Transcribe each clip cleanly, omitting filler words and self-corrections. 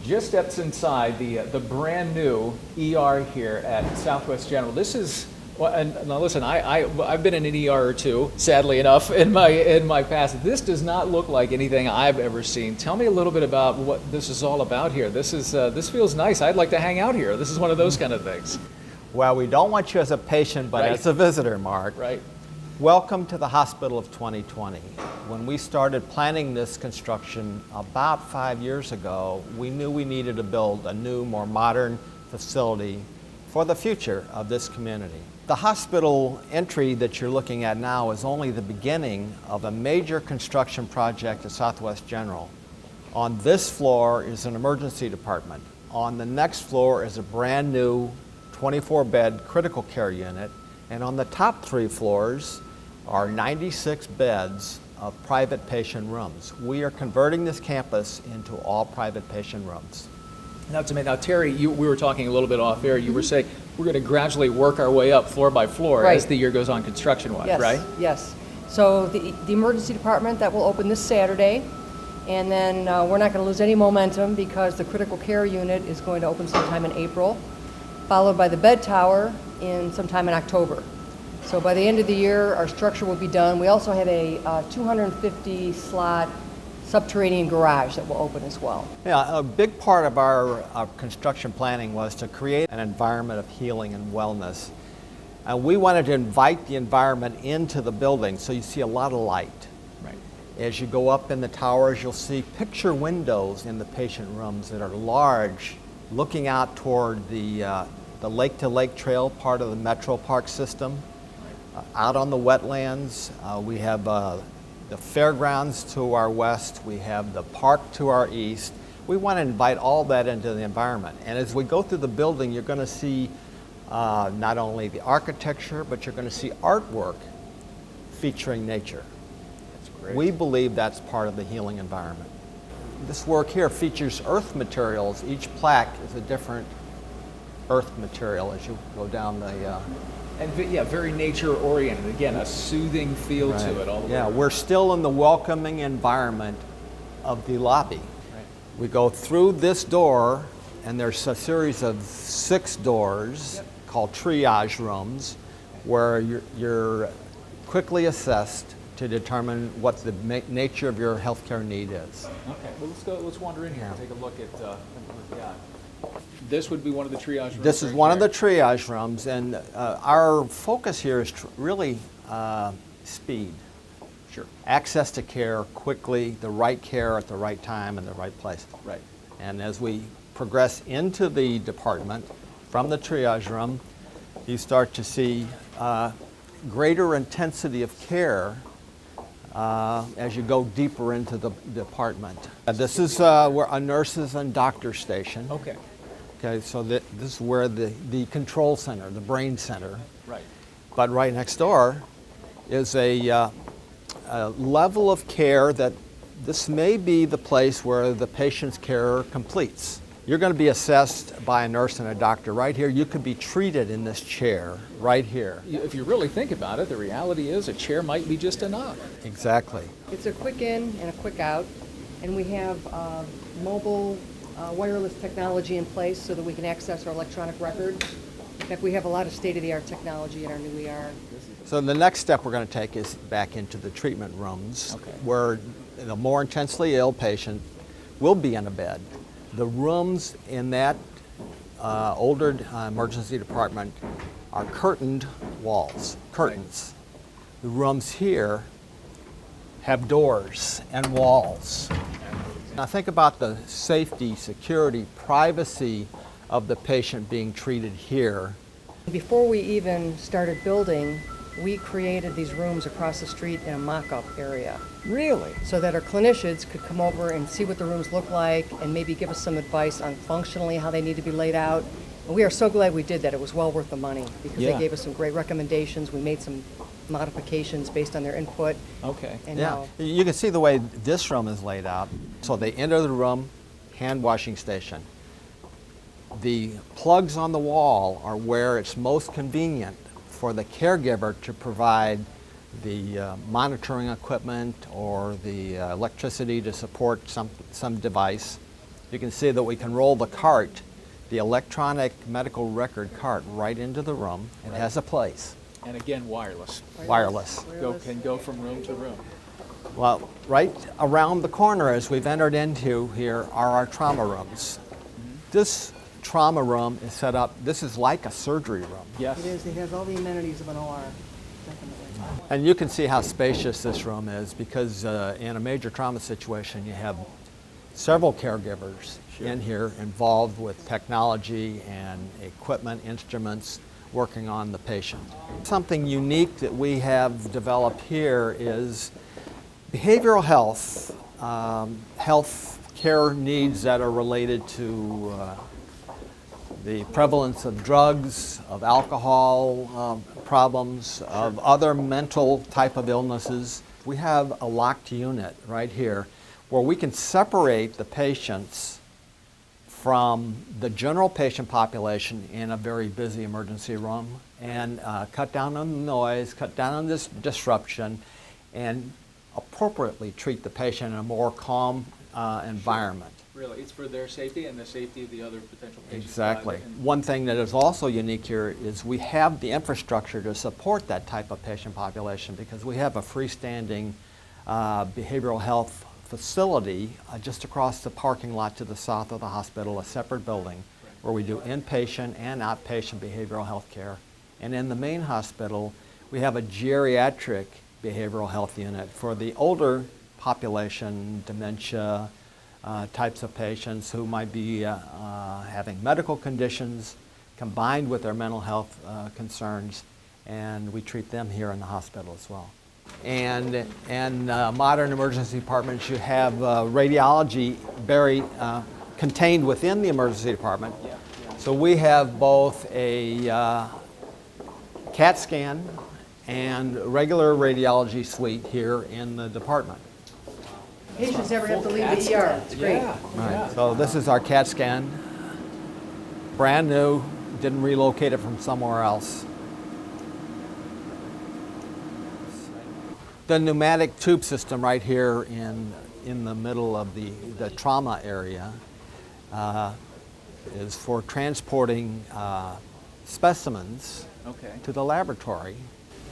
just stepped inside the brand new ER here at Southwest General. This is, well, and now listen, I've been in an ER or two, sadly enough, in my past. This does not look like anything I've ever seen. Tell me a little bit about what this is all about here. This feels nice. I'd like to hang out here. This is one of those kind of things. Well, we don't want you as a patient, but Right. as a visitor, Mark. Right. Welcome to the Hospital of 2020. When we started planning this construction about 5 years ago, we knew we needed to build a new, more modern facility for the future of this community. The hospital entry that you're looking at now is only the beginning of a major construction project at Southwest General. On this floor is an emergency department. On the next floor is a brand new 24-bed critical care unit. And on the top 3 floors are 96 beds of private patient rooms. We are converting this campus into all private patient rooms. Now, Terri, we were talking a little bit off air. You were saying we're going to gradually work our way up floor by floor Right. as the year goes on construction-wise, Yes, right? yes. So the emergency department, that will open this Saturday, and then we're not going to lose any momentum because the critical care unit is going to open sometime in April, followed by the bed tower sometime in October. So by the end of the year, our structure will be done. We also have a 250-slot subterranean garage that will open as well. Yeah, a big part of our construction planning was to create an environment of healing and wellness. And we wanted to invite the environment into the building, so you see a lot of light. Right. As you go up in the towers, you'll see picture windows in the patient rooms that are large, looking out toward the lake-to-lake trail part of the Metro Park system. Out on the wetlands, we have the fairgrounds to our west, we have the park to our east. We want to invite all that into the environment. And as we go through the building, you're going to see not only the architecture, but you're going to see artwork featuring nature. That's great. We believe that's part of the healing environment. This work here features earth materials. Each plaque is a different earth material as you go down the And yeah, very nature-oriented. Again, a soothing feel to it all the way. Yeah, we're still in the welcoming environment of the lobby. Right. We go through this door, and there's a series of 6 doors called triage rooms, where you're quickly assessed to determine what the nature of your healthcare need is. Okay, well, let's wander in here and take a look at what we've got. This would be one of the triage rooms. This is one of the triage rooms, and our focus here is really speed. Sure. Access to care quickly, the right care at the right time and the right place. Right. And as we progress into the department from the triage room, you start to see greater intensity of care as you go deeper into the department. This is where a nurses and doctor station. Okay. Okay, so this is where the control center, the brain center. Right. But right next door is a level of care that this may be the place where the patient's care completes. You're going to be assessed by a nurse and a doctor right here. You could be treated in this chair right here. If you really think about it, the reality is a chair might be just enough. Exactly. It's a quick in and a quick out, and we have mobile wireless technology in place so that we can access our electronic record. In fact, we have a lot of state-of-the-art technology in our new ER. So the next step we're going to take is back into the treatment rooms, Okay. where the more intensely ill patient will be in a bed. The rooms in that older emergency department are curtained walls, curtains. The rooms here have doors and walls. Now think about the safety, security, privacy of the patient being treated here. Before we even started building, we created these rooms across the street in a mock-up area Really? so that our clinicians could come over and see what the rooms look like and maybe give us some advice on functionally how they need to be laid out. And we are so glad we did that. It was well worth the money because Yeah. they gave us some great recommendations. We made some modifications based on their input. Okay. And Yeah, now, you can see the way this room is laid out. So they enter the room, hand washing station. The plugs on the wall are where it's most convenient for the caregiver to provide the monitoring equipment or the electricity to support some device. You can see that we can roll the cart, the electronic medical record cart, right into the room. It has a place. And again, wireless. Wireless. Can go from room to room. Well, right around the corner as we've entered into here are our trauma rooms. This trauma room is set up, this is like a surgery room. Yes. It is, it has all the amenities of an OR, definitely. And you can see how spacious this room is because in a major trauma situation you have several caregivers in here involved with technology and equipment, instruments, working on the patient. Something unique that we have developed here is behavioral health, health care needs that are related to the prevalence of drugs, of alcohol problems, of other mental type of illnesses. We have a locked unit right here where we can separate the patients from the general patient population in a very busy emergency room and cut down on the noise, cut down on this disruption, and appropriately treat the patient in a more calm environment. Really, it's for their safety and the safety of the other potential patients. Exactly. One thing that is also unique here is we have the infrastructure to support that type of patient population because we have a freestanding behavioral health facility just across the parking lot to the south of the hospital, a separate building where we do inpatient and outpatient behavioral health care. And in the main hospital, we have a geriatric behavioral health unit for the older population, dementia types of patients who might be having medical conditions combined with their mental health concerns, and we treat them here in the hospital as well. And modern emergency departments, you have radiology buried, contained within the emergency department. So we have both a CAT scan and regular radiology suite here in the department. Patients never have to leave the ER, it's great. Right. So this is our CAT scan, brand new, didn't relocate it from somewhere else. The pneumatic tube system right here in the middle of the trauma area is for transporting specimens to the laboratory.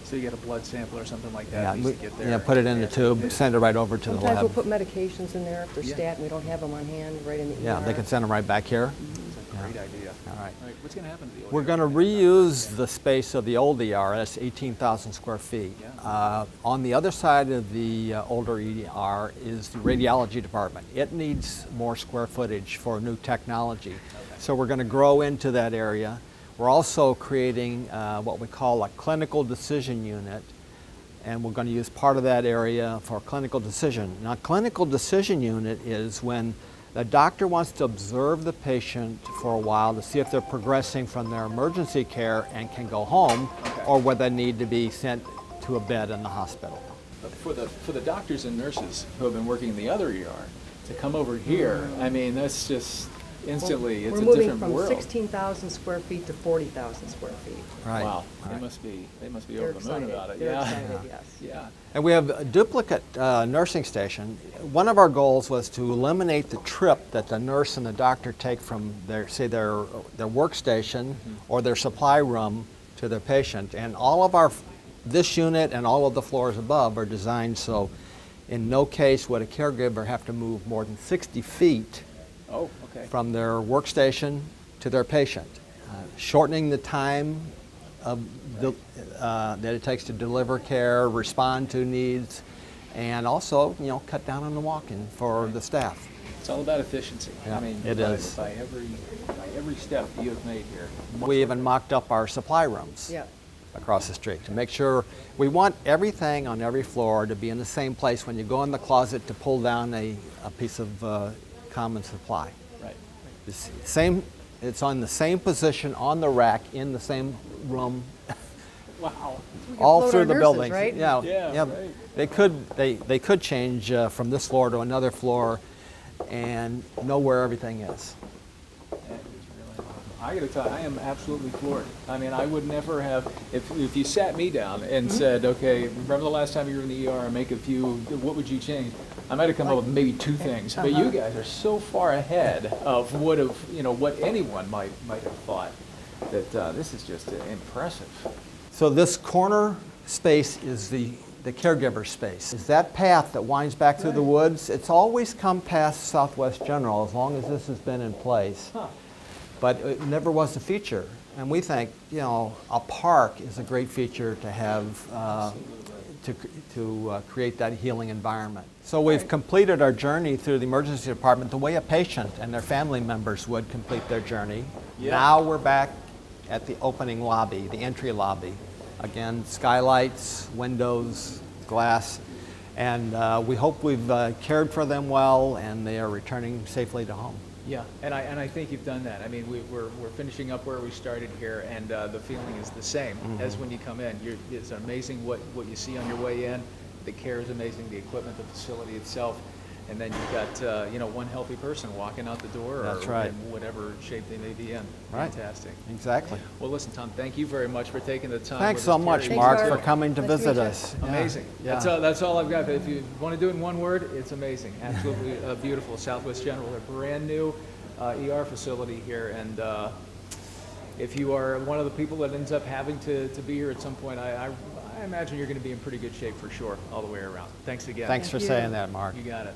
So you get a blood sample or something like that, needs to get there. Yeah, put it in the tube, send it right over to the Sometimes we'll lab. put medications in there if they're stat and we don't have them on hand, right in the ER. Yeah, they can send them right back here. That's a great idea. All right. What's going to happen to the old We're going to reuse the space of the old ER. That's 18,000 square feet. On the other side of the older ER is the radiology department. It needs more square footage for new technology. So we're going to grow into that area. We're also creating what we call a clinical decision unit, and we're going to use part of that area for clinical decision. Now, clinical decision unit is when the doctor wants to observe the patient for a while to see if they're progressing from their emergency care and can go home, or whether they need to be sent to a bed in the hospital. For the doctors and nurses who have been working in the other ER to come over here, I mean, that's just instantly, it's a different We're moving world. from 16,000 square feet to 40,000 square feet. Right. Wow, Right. they must be They're over the moon excited. about it. They're Yeah. excited, yes. Yeah. And we have a duplicate nursing station. One of our goals was to eliminate the trip that the nurse and the doctor take from their, say, their workstation or their supply room to their patient. And all of this unit and all of the floors above are designed so in no case would a caregiver have to move more than 60 feet Oh, okay. from their workstation to their patient, shortening the time of that it takes to deliver care, respond to needs, and also, cut down on the walking for the staff. It's all about efficiency. Yeah, I mean, it is. By every step you have made here. We even mocked up our supply rooms Yeah. across the street to make sure we want everything on every floor to be in the same place when you go in the closet to pull down a piece of common supply. Right. It's on the same position on the rack in the same room. Wow. All float through our the nurses, building. right? Yeah, right. They could change from this floor to another floor and know where everything is. That is really awesome. I got to tell you, I am absolutely floored. I mean, I would never have, if you sat me down and said, okay, remember the last time you were in the ER and make a few, what would you change? I might have come up with maybe two things, but you guys are so far ahead of what anyone might have thought that this is just impressive. So this corner space is the caregiver space. Is that path that winds back through the woods? It's always come past Southwest General as long as this has been in place. Huh. But it never was a feature. And we think, a park is a great feature to have to create that healing environment. So we've completed our journey through the emergency department the way a patient and their family members would complete their journey. Yeah. Now we're back at the opening lobby, the entry lobby. Again, skylights, windows, glass, and we hope we've cared for them well and they are returning safely to home. Yeah, and I think you've done that. I mean, we're finishing up where we started here, and the feeling is the same as when you come in. It's amazing what you see on your way in. The care is amazing, the equipment, the facility itself, and then you've got one healthy person walking out the door, That's or right. in whatever shape they may be in. Right. Fantastic. Exactly. Well, listen, Tom, thank you very much for taking the time. Thanks with so us, much, Terri. Mark, Thanks, for Mark. coming to Nice to visit meet you. us. Amazing. Yeah. That's all I've got. But if you want to do it in one word, it's amazing. Absolutely beautiful. Southwest General, a brand new ER facility here, and if you are one of the people that ends up having to be here at some point, I imagine you're going to be in pretty good shape for sure all the way around. Thanks again. Thanks for Thank you. saying that, Mark. You got it.